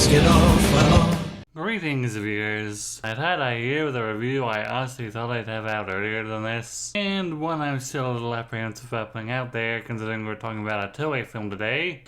get off well. Greetings, viewers. I had a year with a review I honestly thought I'd have out earlier than this, and one I'm still a little apprehensive about putting out there considering we're talking about a Toei film today.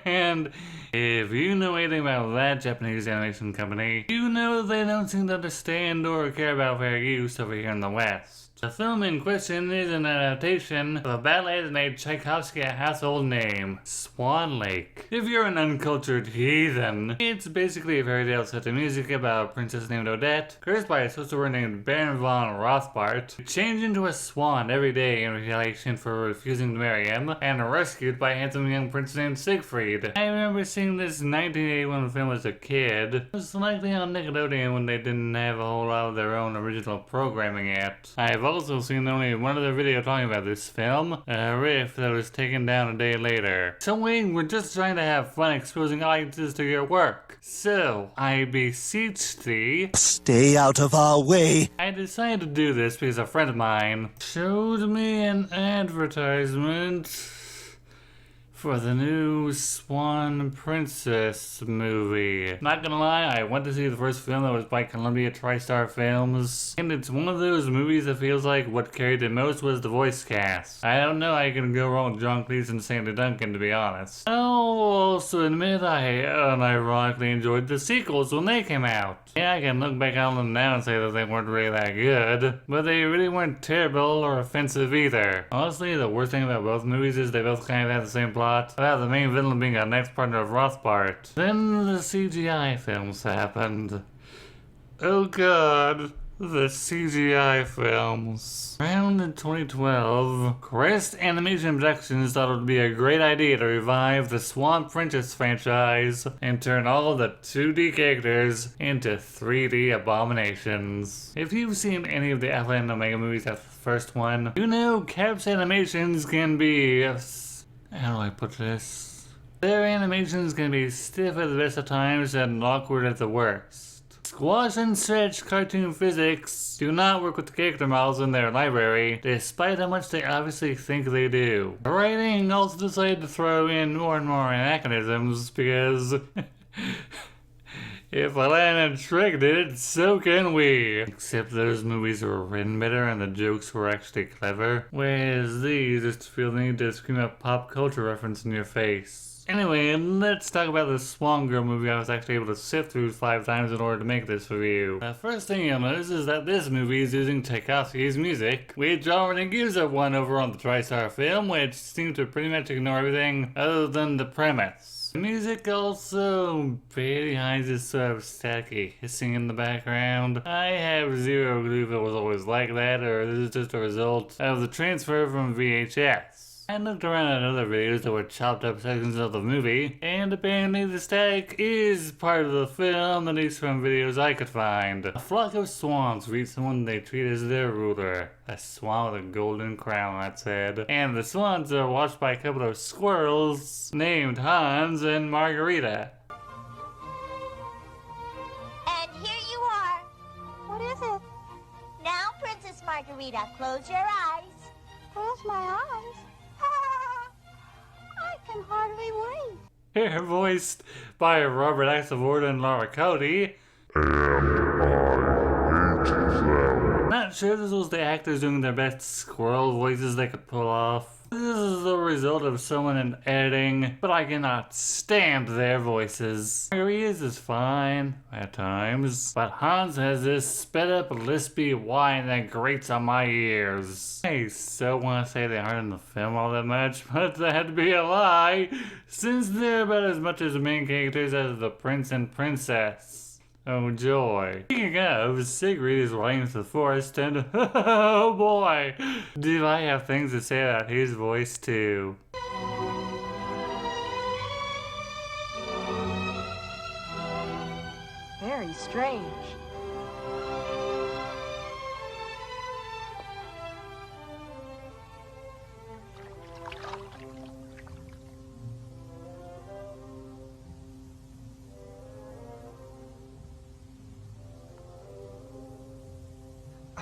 And if you know anything about that Japanese animation company, you know they don't seem to understand or care about fair use over here in the West. The film in question is an adaptation of a ballet that made Tchaikovsky a household name, Swan Lake. If you're an uncultured heathen, it's basically a fairy tale set to music about a princess named Odette, cursed by a sorcerer named Baron von Rothbart, who changed into a swan every day in retaliation for refusing to marry him, and rescued by a handsome young prince named Siegfried. I remember seeing this 1981 film as a kid, most likely on Nickelodeon when they didn't have a whole lot of their own original programming yet. I've also seen only one other video talking about this film, a riff that was taken down a day later. So we're just trying to have fun exposing audiences to your work. So, I beseech thee, Stay out of our way. I decided to do this because a friend of mine showed me an advertisement for the new Swan Princess movie. Not gonna lie, I went to see the first film that was by Columbia TriStar Films, and it's one of those movies that feels like what carried it most was the voice cast. I don't know how you can go wrong with John Cleese and Sandy Duncan, to be honest. I'll also admit I unironically enjoyed the sequels when they came out. Yeah, I can look back on them now and say that they weren't really that good, but they really weren't terrible or offensive either. Honestly, the worst thing about both movies is they both kind of have the same plot, about the main villain being an ex-partner of Rothbart. Then the CGI films happened. Oh god, the CGI films. Around in 2012, Crest Animation Productions thought it would be a great idea to revive the Swan Princess franchise and turn all of the 2D characters into 3D abominations. If you've seen any of the Alpha and Omega movies after the first one, you know Cap's animations can be... how do I put this? Their animations can be stiff at the best of times and awkward at the worst. Squash and stretch cartoon physics do not work with the character models in their library, despite how much they obviously think they do. The writing also decided to throw in more and more anachronisms because if Atlanta Trick did it, so can we. Except those movies were written better and the jokes were actually clever, whereas these just feel the need to scream a pop culture reference in your face. Anyway, let's talk about the Swan Girl movie I was actually able to sift through 5 times in order to make this review. The first thing you'll notice is that this movie is using Tchaikovsky's music, which already gives it 1 over on the TriStar film, which seems to pretty much ignore everything other than the premise. The music also barely hides this sort of staticky hissing in the background. I have zero clue if it was always like that or this is just a result of the transfer from VHS. I looked around at other videos that were chopped up sections of the movie, and apparently the static is part of the film, at least from videos I could find. A flock of swans greet someone they treat as their ruler. A swan with a golden crown, that said. And the swans are watched by a couple of squirrels named Hans and Margarita. And here you are. What is it? Now, Princess Margarita, close your eyes. Close my eyes. I can hardly wait. Here, voiced by Robert Axelrod and Laura Cody. Not sure this was the actors doing their best squirrel voices they could pull off. This is the result of someone in editing, but I cannot stand their voices. Margarita's is fine at times, but Hans has this sped up lispy whine that grates on my ears. I so want to say they aren't in the film all that much, but that'd be a lie, since they're about as much as main characters as the prince and princess. Oh joy. Speaking of, Siegfried is riding through the forest and oh boy, do I have things to say about his voice too. Very strange.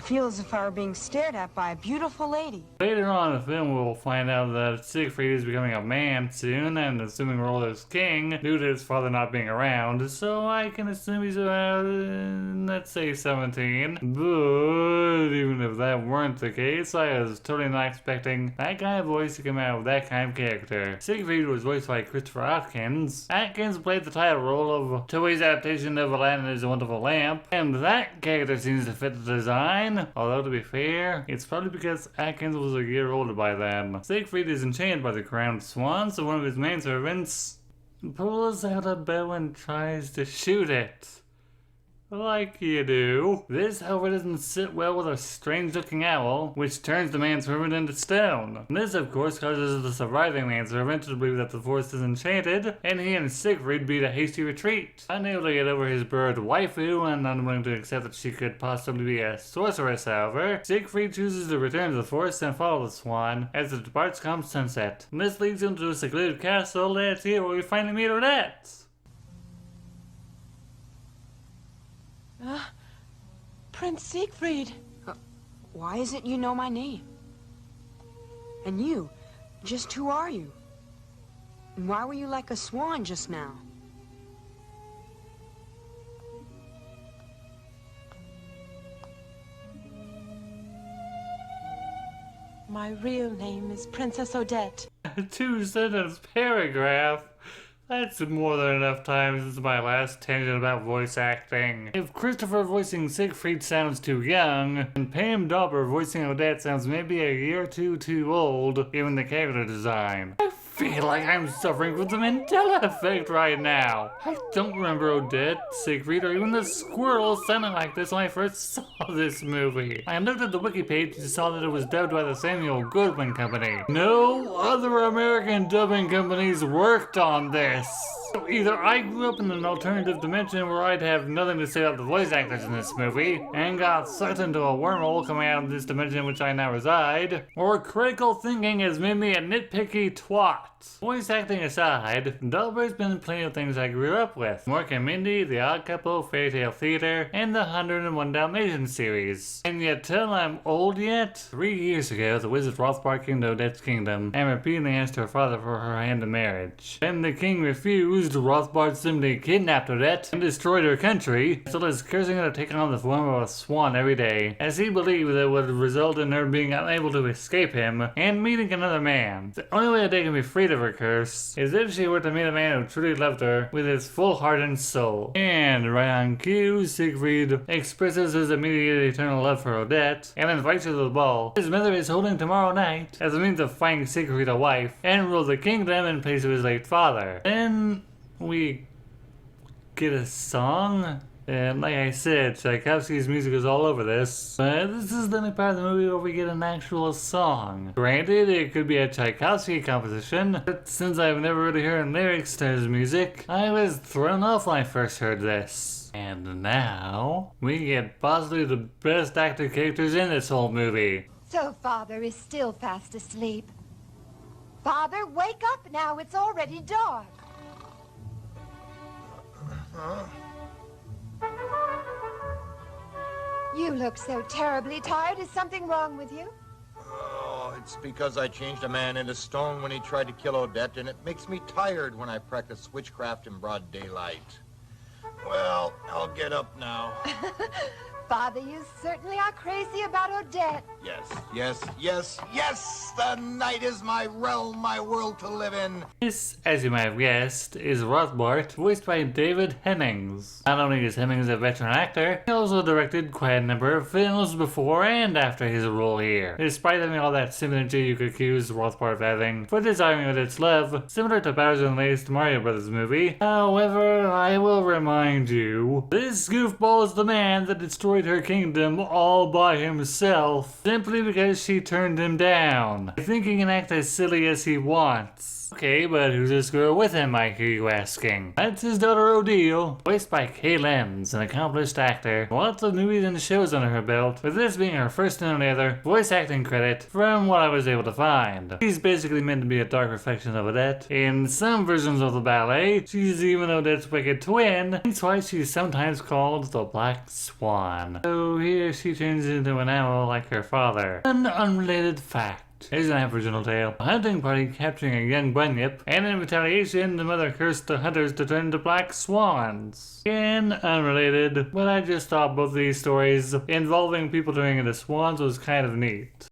feel as if I were being stared at by a beautiful lady. Later on in the film, we'll find out that Siegfried is becoming a man soon and assuming role as king due to his father not being around, so I can assume he's around, let's say 17. But even if that weren't the case, I was totally not expecting that kind of voice to come out of that kind of character. Siegfried was voiced by Christopher Atkins. Atkins played the title role of Toei's adaptation of Aladdin is a Wonderful Lamp, and that character seems to fit the design, although to be fair, it's probably because Atkins was a year older by then. Siegfried is enchanted by the crowned swan, so one of his main servants pulls out a bow and tries to shoot it. Like you do. This, however, doesn't sit well with a strange-looking owl, which turns the manservant into stone. This, of course, causes the surviving manservant to believe that the forest is enchanted, and he and Siegfried beat a hasty retreat. Unable to get over his bird waifu, and unwilling to accept that she could possibly be a sorceress, however, Siegfried chooses to return to the forest and follow the swan as it departs come sunset. This leads him to a secluded castle that's here where we finally meet Odette. Prince Siegfried. Why is it you know my name? And you, just who are you? And why were you like a swan just now? My real name is Princess Odette. A 2-sentence paragraph. That's more than enough time since my last tangent about voice acting. If Christopher voicing Siegfried sounds too young, and Pam Dauber voicing Odette sounds maybe a year or two too old, given the character design. I feel like I'm suffering from the Mandela effect right now. I don't remember Odette, Siegfried, or even the squirrel sounding like this when I first saw this movie. I looked at the wiki page and saw that it was dubbed by the Samuel Goldwyn Company. No other American dubbing companies worked on this. So either I grew up in an alternative dimension where I'd have nothing to say about the voice actors in this movie, and got sucked into a wormhole coming out of this dimension in which I now reside, or critical thinking has made me a nitpicky twat. Voice acting aside, Dauber's been in plenty of things I grew up with. Mork and Mindy, The Odd Couple, Fairy Tale Theater, and the 101 Dalmatians series. And yet till I'm old yet, 3 years ago, the wizard Rothbard came to Odette's kingdom and repeatedly asked her father for her hand in marriage. When the king refused, Rothbard simply kidnapped Odette and destroyed her country, as well as cursing her to take on the form of a swan every day, as he believed that it would result in her being unable to escape him and meeting another man. The only way Odette can be freed of her curse is if she were to meet a man who truly loved her with his full heart and soul. And right on cue, Siegfried expresses his immediate eternal love for Odette and invites her to the ball his mother is holding tomorrow night as a means of finding Siegfried a wife and rule the kingdom in place of his late father. Then we get a song. And like I said, Tchaikovsky's music is all over this, but this is the only part of the movie where we get an actual song. Granted, it could be a Tchaikovsky composition, but since I've never really heard lyrics to his music, I was thrown off when I first heard this. And now, we get possibly the best acted characters in this whole movie. So Father is still fast asleep. Father, wake up now. It's already dark. You look so terribly tired. Is something wrong with you? Oh, it's because I changed a man into stone when he tried to kill Odette, and it makes me tired when I practice witchcraft in broad daylight. Well, I'll get up now. Father, you certainly are crazy about Odette. Yes, the night is my realm, my world to live in. This, as you might have guessed, is Rothbart, voiced by David Hemmings. Not only is Hemmings a veteran actor, he also directed quite a number of films before and after his role here. Despite having all that synergy you could accuse Rothbart of having for desiring Odette's love, similar to Bowser in the latest Mario Bros. Movie. However, I will remind you, this goofball is the man that destroyed her kingdom all by himself, simply because she turned him down. I think he can act as silly as he wants. Okay, but who's this girl with him, I hear you asking? That's his daughter Odile, voiced by Kay Lenz, an accomplished actor. Lots of movies and shows under her belt, with this being her first and only other voice acting credit from what I was able to find. She's basically meant to be a dark reflection of Odette. In some versions of the ballet, she's even Odette's wicked twin, hence why she's sometimes called the Black Swan. So here she turns into an owl like her father. An unrelated fact. Here's an Aboriginal tale. A hunting party capturing a young bunyip, and in retaliation, the mother cursed the hunters to turn into black swans. Again, unrelated, but I just thought both of these stories involving people turning into swans was kind of neat.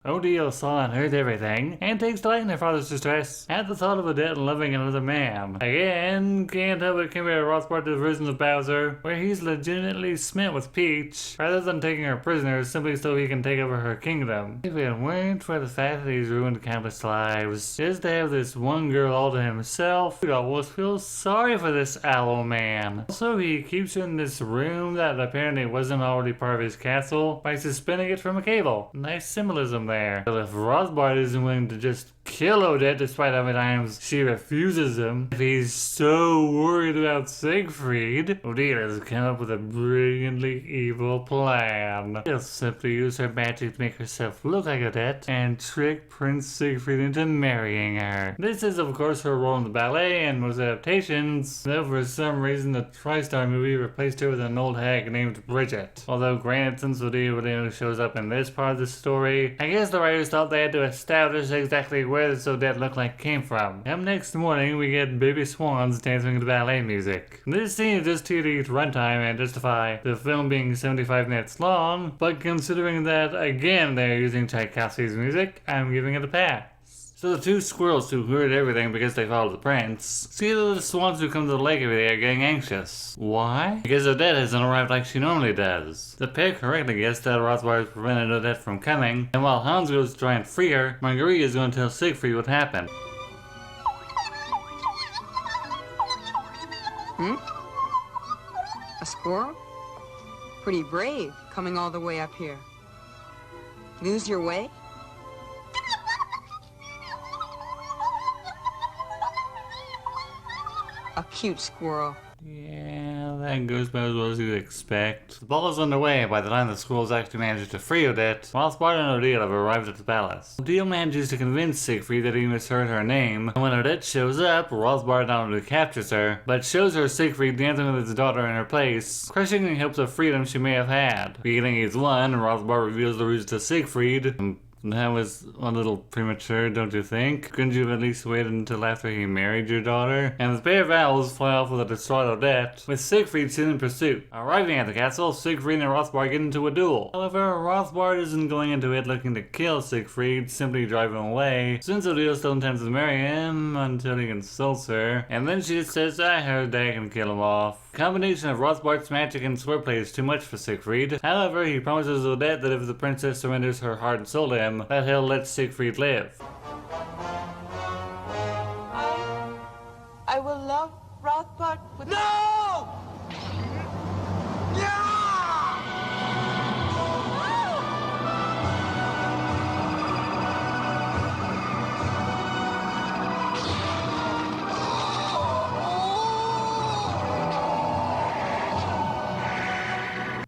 Odile saw and heard everything, and takes delight in her father's distress at the thought of Odette loving another man. Again, can't help but compare Rothbard to the version of Bowser, where he's legitimately smitten with Peach, rather than taking her prisoner simply so he can take over her kingdom. If it weren't for the fact that he's ruined countless lives, just to have this one girl all to himself, we'd almost feel sorry for this aloe man. Also, he keeps her in this room that apparently wasn't already part of his castle by suspending it from a cable. Nice symbolism there. But if Rothbard isn't willing to just kill Odette despite how many times she refuses him, if he's so worried about Siegfried, Odile has come up with a brilliantly evil plan. She'll simply use her magic to make herself look like Odette and trick Prince Siegfried into marrying her. This is of course her role in the ballet and most adaptations, though for some reason the TriStar movie replaced her with an old hag named Bridget. Although granted, since Odile only shows up in this part of the story, I guess the writers thought they had to establish exactly where this Odette look like came from. Come next morning, we get baby swans dancing to ballet music. This scene is just to eat runtime and justify the film being 75 minutes long, but considering that again they're using Tchaikovsky's music, I'm giving it a pass. So the two squirrels who heard everything because they followed the prince see that the swans who come to the lake every day are getting anxious. Why? Because Odette hasn't arrived like she normally does. The pair correctly guessed that Rothbard has prevented Odette from coming, and while Hans goes to try and free her, Marguerite is going to tell Siegfried what happened. A squirrel? Pretty brave, coming all the way up here. Lose your way? A cute squirrel. Yeah, that goes about as well as you'd expect. The ball is underway by the time the squirrels actually manage to free Odette, while Sparta and Odile have arrived at the palace. Odile manages to convince Siegfried that he misheard her name, and when Odette shows up, Rothbard not only captures her, but shows her Siegfried dancing with his daughter in her place, crushing any hopes of freedom she may have had. Beginning he's won, Rothbard reveals the ruse to Siegfried. That was a little premature, don't you think? Couldn't you have at least waited until after he married your daughter? And the pair of owls fly off with a distraught Odette, with Siegfried still in pursuit. Arriving at the castle, Siegfried and Rothbard get into a duel. However, Rothbard isn't going into it looking to kill Siegfried, simply drive him away, since Odile still intends to marry him until he insults her. And then she just says, I heard that I can kill him off. The combination of Rothbard's magic and swordplay is too much for Siegfried. However, he promises Odette that if the princess surrenders her heart and soul to him, that he'll let Siegfried live. I will love Rothbard with... No! Yeah!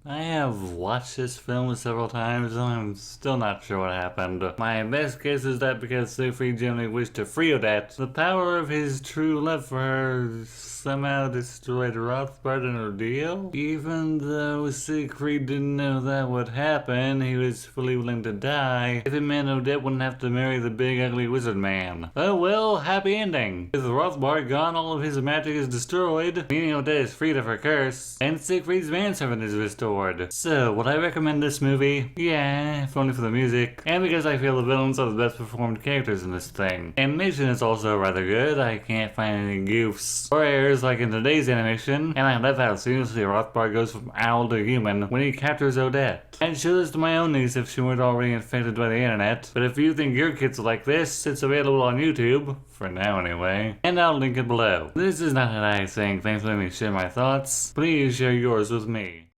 I have watched this film several times and I'm still not sure what happened. My best guess is that because Siegfried genuinely wished to free Odette, the power of his true love for her somehow destroyed Rothbard and Odile? Even though Siegfried didn't know that would happen, he was fully willing to die if it meant Odette wouldn't have to marry the big ugly wizard man. Oh well, happy ending. With Rothbard gone, all of his magic is destroyed, meaning Odette is freed of her curse, and Siegfried's manservant is restored. So, would I recommend this movie? Yeah, if only for the music, and because I feel the villains are the best performed characters in this thing. Animation is also rather good. I can't find any goofs or errors like in today's animation, and I love how seamlessly Rothbard goes from owl to human when he captures Odette. I'd show this to my own niece if she weren't already infected by the internet, but if you think your kids will like this, it's available on YouTube, for now anyway, and I'll link it below. This is not an I saying thanks for letting me share my thoughts. Please share yours with me.